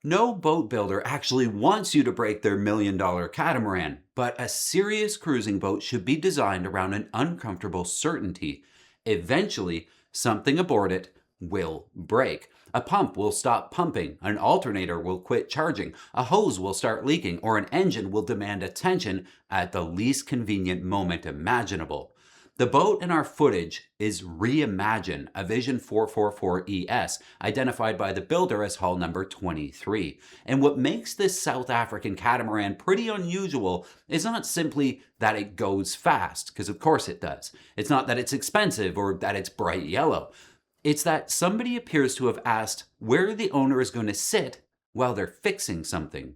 No boat builder actually wants you to break their $1 million catamaran, but a serious cruising boat should be designed around an uncomfortable certainty. Eventually, something aboard it will break. A pump will stop pumping, an alternator will quit charging, a hose will start leaking, or an engine will demand attention at the least convenient moment imaginable. The boat in our footage is Reimagine, a Vision 444ES, identified by the builder as hull number 23. And what makes this South African catamaran pretty unusual is not simply that it goes fast, because of course it does. It's not that it's expensive or that it's bright yellow. It's that somebody appears to have asked where the owner is going to sit while they're fixing something.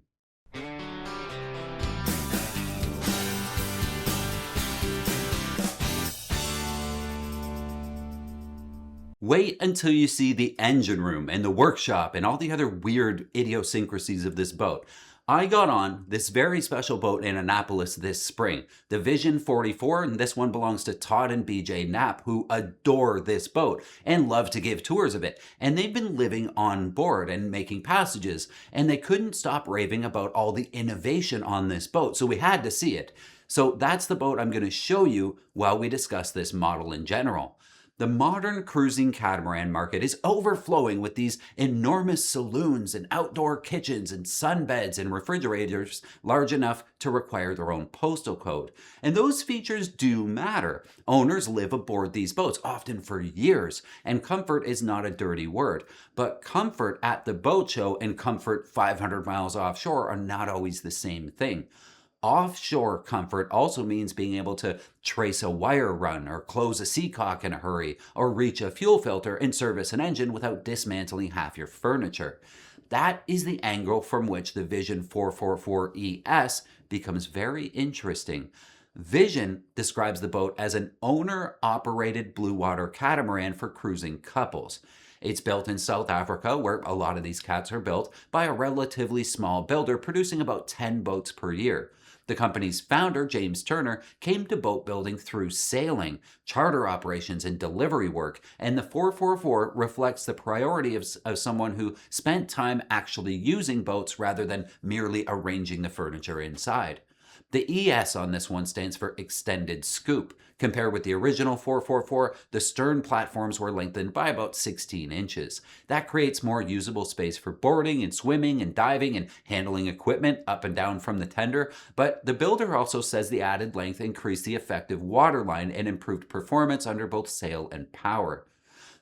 Wait until you see the engine room and the workshop and all the other weird idiosyncrasies of this boat. I got on this very special boat in Annapolis this spring, the Vision 44, and this one belongs to Todd and BJ Knapp, who adore this boat and love to give tours of it. And they've been living on board and making passages, and they couldn't stop raving about all the innovation on this boat, so we had to see it. So that's the boat I'm going to show you while we discuss this model in general. The modern cruising catamaran market is overflowing with these enormous saloons and outdoor kitchens and sunbeds and refrigerators large enough to require their own postal code. And those features do matter. Owners live aboard these boats, often for years, and comfort is not a dirty word. But comfort at the boat show and comfort 500 miles offshore are not always the same thing. Offshore comfort also means being able to trace a wire run or close a seacock in a hurry or reach a fuel filter and service an engine without dismantling half your furniture. That is the angle from which the Vision 444ES becomes very interesting. Vision describes the boat as an owner-operated bluewater catamaran for cruising couples. It's built in South Africa, where a lot of these cats are built, by a relatively small builder producing about 10 boats per year. The company's founder, James Turner, came to boat building through sailing, charter operations, and delivery work, and the 444 reflects the priority of someone who spent time actually using boats rather than merely arranging the furniture inside. The ES on this one stands for extended scoop. Compared with the original 444, the stern platforms were lengthened by about 16 inches. That creates more usable space for boarding and swimming and diving and handling equipment up and down from the tender, but the builder also says the added length increased the effective waterline and improved performance under both sail and power.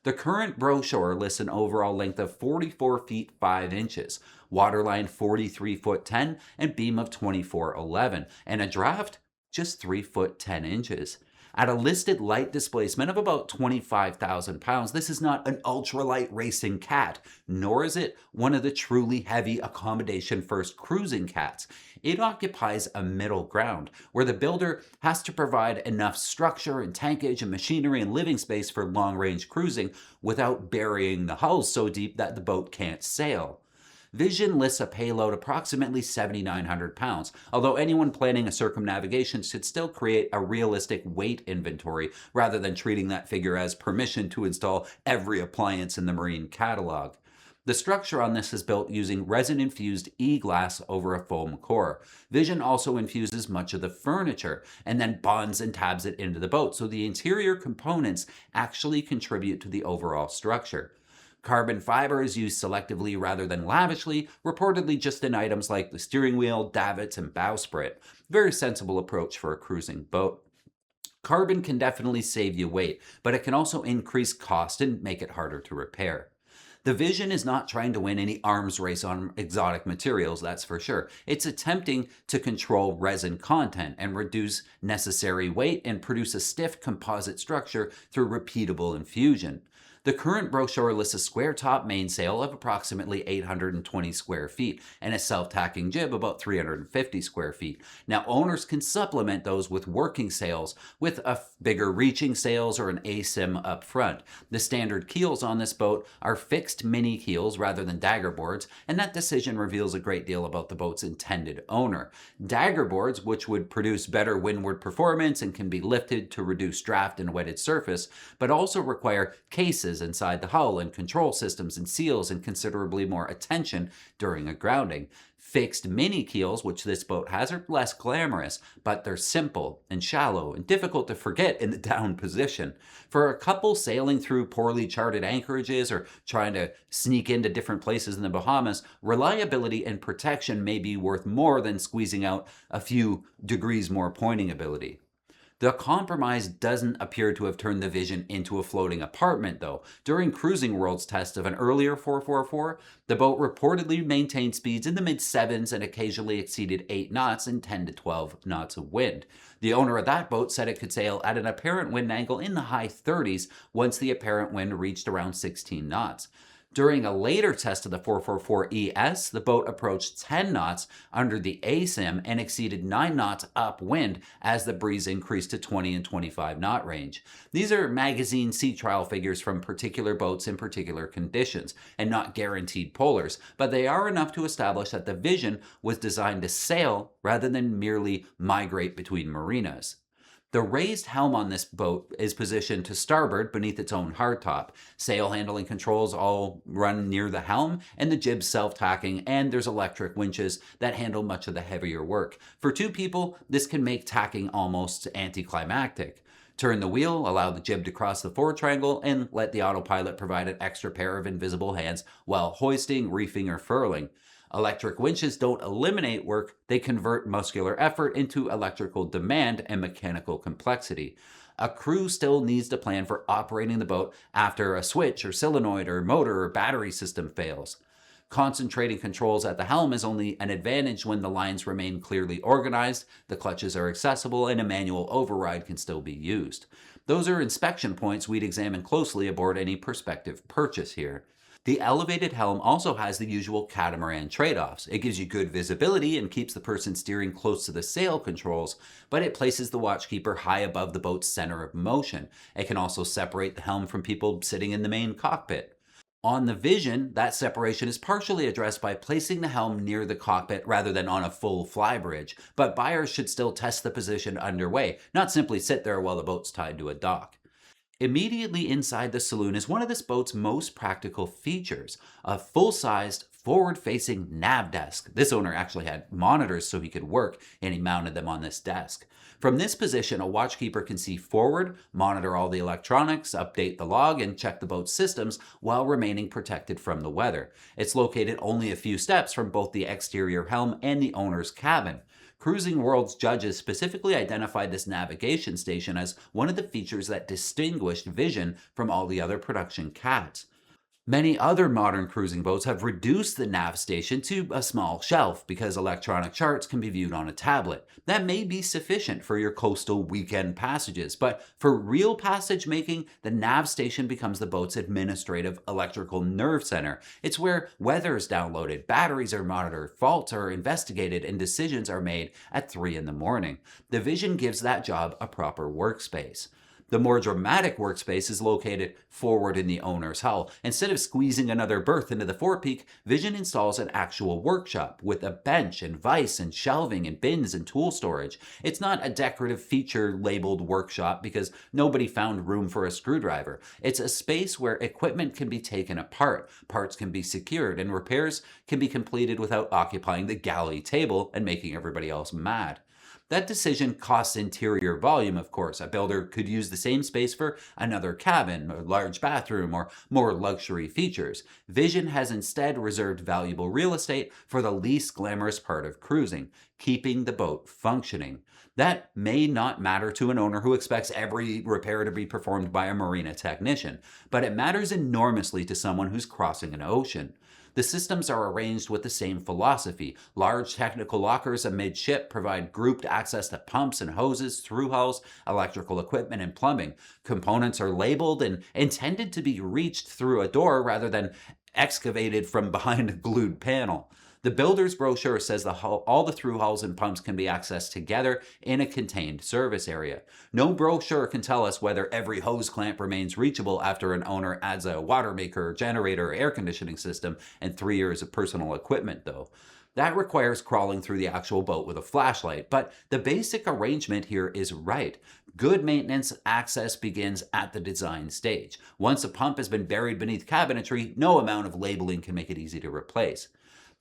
The current brochure lists an overall length of 44 feet 5 inches, waterline 43 foot 10, and beam of 24.11, and a draft just 3 foot 10 inches. At a listed light displacement of about 25,000 pounds, this is not an ultralight racing cat, nor is it one of the truly heavy accommodation-first cruising cats. It occupies a middle ground, where the builder has to provide enough structure and tankage and machinery and living space for long-range cruising without burying the hull so deep that the boat can't sail. Vision lists a payload approximately 7,900 pounds, although anyone planning a circumnavigation should still create a realistic weight inventory rather than treating that figure as permission to install every appliance in the marine catalog. The structure on this is built using resin-infused e-glass over a foam core. Vision also infuses much of the furniture and then bonds and tabs it into the boat, so the interior components actually contribute to the overall structure. Carbon fiber is used selectively rather than lavishly, reportedly just in items like the steering wheel, davits, and bowsprit. Very sensible approach for a cruising boat. Carbon can definitely save you weight, but it can also increase cost and make it harder to repair. The Vision is not trying to win any arms race on exotic materials, that's for sure. It's attempting to control resin content and reduce necessary weight and produce a stiff composite structure through repeatable infusion. The current brochure lists a square-top mainsail of approximately 820 square feet and a self-tacking jib about 350 square feet. Now, owners can supplement those with working sails with a bigger reaching sails or an ASIM up front. The standard keels on this boat are fixed mini-keels rather than dagger boards, and that decision reveals a great deal about the boat's intended owner. Dagger boards, which would produce better windward performance and can be lifted to reduce draft and wetted surface, but also require cases surfaces inside the hull and control systems and seals and considerably more attention during a grounding. Fixed mini-keels, which this boat has, are less glamorous, but they're simple and shallow and difficult to forget in the down position. For a couple sailing through poorly charted anchorages or trying to sneak into different places in the Bahamas, reliability and protection may be worth more than squeezing out a few degrees more pointing ability. The compromise doesn't appear to have turned the Vision into a floating apartment, though. During Cruising World's test of an earlier 444, the boat reportedly maintained speeds in the mid-7s and occasionally exceeded 8 knots and 10 to 12 knots of wind. The owner of that boat said it could sail at an apparent wind angle in the high 30s once the apparent wind reached around 16 knots. During a later test of the 444ES, the boat approached 10 knots under the ASIM and exceeded 9 knots upwind as the breeze increased to 20 and 25 knot range. These are magazine sea trial figures from particular boats in particular conditions, and not guaranteed polars, but they are enough to establish that the Vision was designed to sail rather than merely migrate between marinas. The raised helm on this boat is positioned to starboard beneath its own hardtop. Sail handling controls all run near the helm, and the jib's self-tacking, and there's electric winches that handle much of the heavier work. For 2 people, this can make tacking almost anticlimactic. Turn the wheel, allow the jib to cross the fore triangle, and let the autopilot provide an extra pair of invisible hands while hoisting, reefing, or furling. Electric winches don't eliminate work, they convert muscular effort into electrical demand and mechanical complexity. A crew still needs to plan for operating the boat after a switch or solenoid or motor or battery system fails. Concentrating controls at the helm is only an advantage when the lines remain clearly organized, the clutches are accessible, and a manual override can still be used. Those are inspection points we'd examine closely aboard any prospective purchase here. The elevated helm also has the usual catamaran trade-offs. It gives you good visibility and keeps the person steering close to the sail controls, but it places the watchkeeper high above the boat's center of motion. It can also separate the helm from people sitting in the main cockpit. On the Vision, that separation is partially addressed by placing the helm near the cockpit rather than on a full flybridge, but buyers should still test the position underway, not simply sit there while the boat's tied to a dock. Immediately inside the saloon is one of this boat's most practical features, a full-sized, forward-facing nav desk. This owner actually had monitors so he could work, and he mounted them on this desk. From this position, a watchkeeper can see forward, monitor all the electronics, update the log, and check the boat's systems while remaining protected from the weather. It's located only a few steps from both the exterior helm and the owner's cabin. Cruising World's judges specifically identified this navigation station as one of the features that distinguished Vision from all the other production cats. Many other modern cruising boats have reduced the nav station to a small shelf because electronic charts can be viewed on a tablet. That may be sufficient for your coastal weekend passages, but for real passage making, the nav station becomes the boat's administrative electrical nerve center. It's where weather is downloaded, batteries are monitored, faults are investigated, and decisions are made at 3 in the morning. The Vision gives that job a proper workspace. The more dramatic workspace is located forward in the owner's hull. Instead of squeezing another berth into the forepeak, Vision installs an actual workshop with a bench and vise and shelving and bins and tool storage. It's not a decorative feature labeled workshop because nobody found room for a screwdriver. It's a space where equipment can be taken apart, parts can be secured, and repairs can be completed without occupying the galley table and making everybody else mad. That decision costs interior volume, of course. A builder could use the same space for another cabin, a large bathroom, or more luxury features. Vision has instead reserved valuable real estate for the least glamorous part of cruising, keeping the boat functioning. That may not matter to an owner who expects every repair to be performed by a marina technician, but it matters enormously to someone who's crossing an ocean. The systems are arranged with the same philosophy. Large technical lockers amidship provide grouped access to pumps and hoses, through hulls, electrical equipment, and plumbing. Components are labeled and intended to be reached through a door rather than excavated from behind a glued panel. The builder's brochure says all the through hulls and pumps can be accessed together in a contained service area. No brochure can tell us whether every hose clamp remains reachable after an owner adds a water maker, generator, air conditioning system, and 3 years of personal equipment, though. That requires crawling through the actual boat with a flashlight, but the basic arrangement here is right. Good maintenance access begins at the design stage. Once a pump has been buried beneath cabinetry, no amount of labeling can make it easy to replace.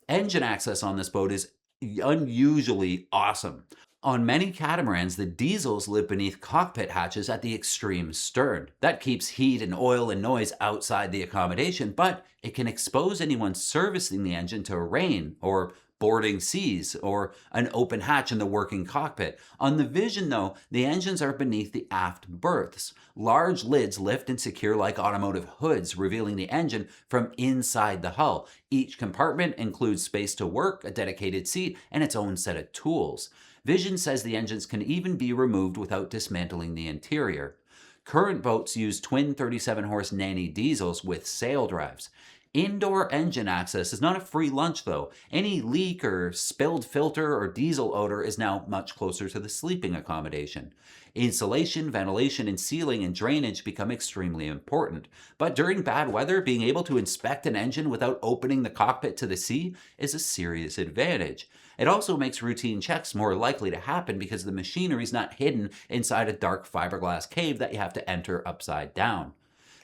Engine access on this boat is unusually awesome. On many catamarans, the diesels live beneath cockpit hatches at the extreme stern. That keeps heat and oil and noise outside the accommodation, but it can expose anyone servicing the engine to rain or boarding seas or an open hatch in the working cockpit. On the Vision, though, the engines are beneath the aft berths. Large lids lift and secure like automotive hoods, revealing the engine from inside the hull. Each compartment includes space to work, a dedicated seat, and its own set of tools. Vision says the engines can even be removed without dismantling the interior. Current boats use twin 37-horse Nanny diesels with sail drives. Indoor engine access is not a free lunch, though. Any leak or spilled filter or diesel odor is now much closer to the sleeping accommodation. Insulation, ventilation, and sealing and drainage become extremely important. But during bad weather, being able to inspect an engine without opening the cockpit to the sea is a serious advantage. It also makes routine checks more likely to happen because the machinery is not hidden inside a dark fiberglass cave that you have to enter upside down.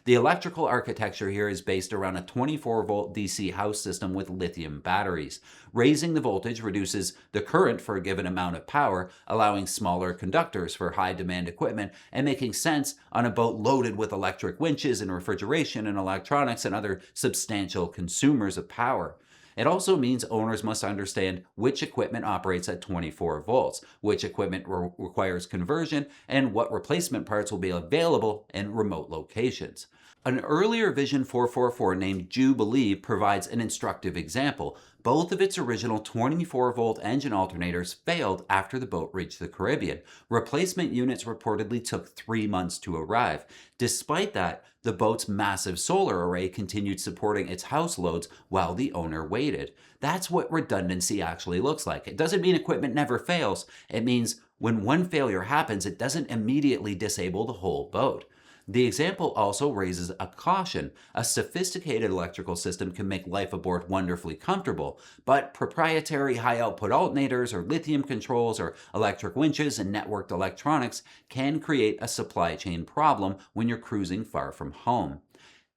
The electrical architecture here is based around a 24-volt DC house system with lithium batteries. Raising the voltage reduces the current for a given amount of power, allowing smaller conductors for high-demand equipment and making sense on a boat loaded with electric winches and refrigeration and electronics and other substantial consumers of power. It also means owners must understand which equipment operates at 24 volts, which equipment requires conversion, and what replacement parts will be available in remote locations. An earlier Vision 444 named Jubilee provides an instructive example. Both of its original 24-volt engine alternators failed after the boat reached the Caribbean. Replacement units reportedly took 3 months to arrive. Despite that, the boat's massive solar array continued supporting its house loads while the owner waited. That's what redundancy actually looks like. It doesn't mean equipment never fails. It means when one failure happens, it doesn't immediately disable the whole boat. The example also raises a caution. A sophisticated electrical system can make life aboard wonderfully comfortable, but proprietary high-output alternators or lithium controls or electric winches and networked electronics can create a supply chain problem when you're cruising far from home.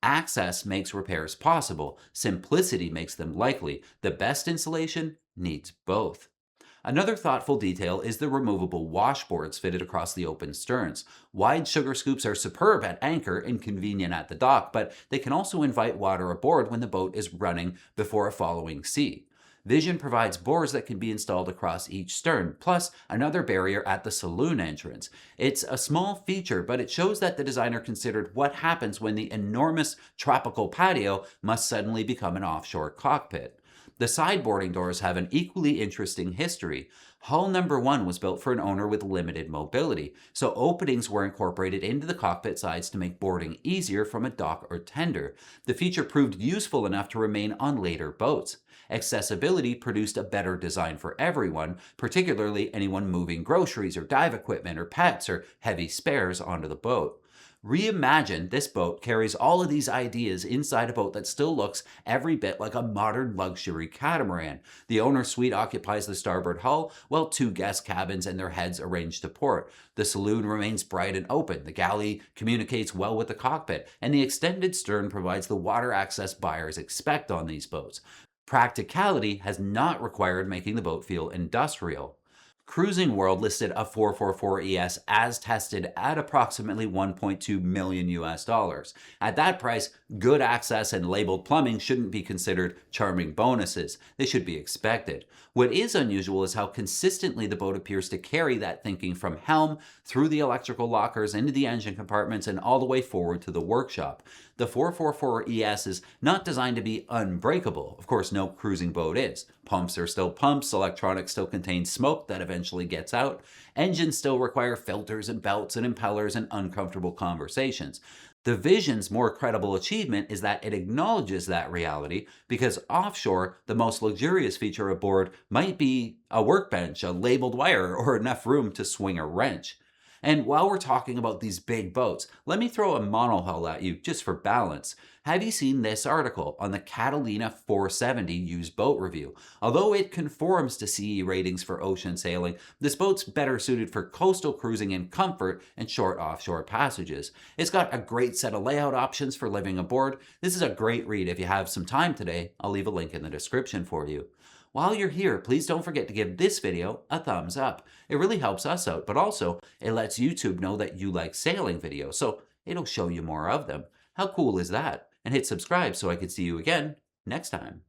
Access makes repairs possible. Simplicity makes them likely. The best insulation needs both. Another thoughtful detail is the removable washboards fitted across the open sterns. Wide sugar scoops are superb at anchor and convenient at the dock, but they can also invite water aboard when the boat is running before a following sea. Vision provides bores that can be installed across each stern, plus another barrier at the saloon entrance. It's a small feature, but it shows that the designer considered what happens when the enormous tropical patio must suddenly become an offshore cockpit. The sideboarding doors have an equally interesting history. Hull number 1 was built for an owner with limited mobility, so openings were incorporated into the cockpit sides to make boarding easier from a dock or tender. The feature proved useful enough to remain on later boats. Accessibility produced a better design for everyone, particularly anyone moving groceries or dive equipment or pets or heavy spares onto the boat. Reimagine, this boat carries all of these ideas inside a boat that still looks every bit like a modern luxury catamaran. The owner's suite occupies the starboard hull, while 2 guest cabins and their heads arranged to port. The saloon remains bright and open, the galley communicates well with the cockpit, and the extended stern provides the water access buyers expect on these boats. Practicality has not required making the boat feel industrial. Cruising World listed a 444ES as tested at approximately $1.2 million US. At that price, good access and labeled plumbing shouldn't be considered charming bonuses. They should be expected. What is unusual is how consistently the boat appears to carry that thinking from helm through the electrical lockers into the engine compartments and all the way forward to the workshop. The 444ES is not designed to be unbreakable. Of course, no cruising boat is. Pumps are still pumps, electronics still contain smoke that eventually gets out, engines still require filters and belts and impellers and uncomfortable conversations. The vision's more credible achievement is that it acknowledges that reality because offshore, the most luxurious feature aboard might be a workbench, a labeled wire, or enough room to swing a wrench. And while we're talking about these big boats, let me throw a monohull at you just for balance. Have you seen this article on the Catalina 470 used boat review? Although it conforms to CE ratings for ocean sailing, this boat's better suited for coastal cruising and comfort and short offshore passages. It's got a great set of layout options for living aboard. This is a great read if you have some time today. I'll leave a link in the description for you. While you're here, please don't forget to give this video a thumbs up. It really helps us out, but also it lets YouTube know that you like sailing videos, so it'll show you more of them. How cool is that? And hit subscribe so I can see you again next time.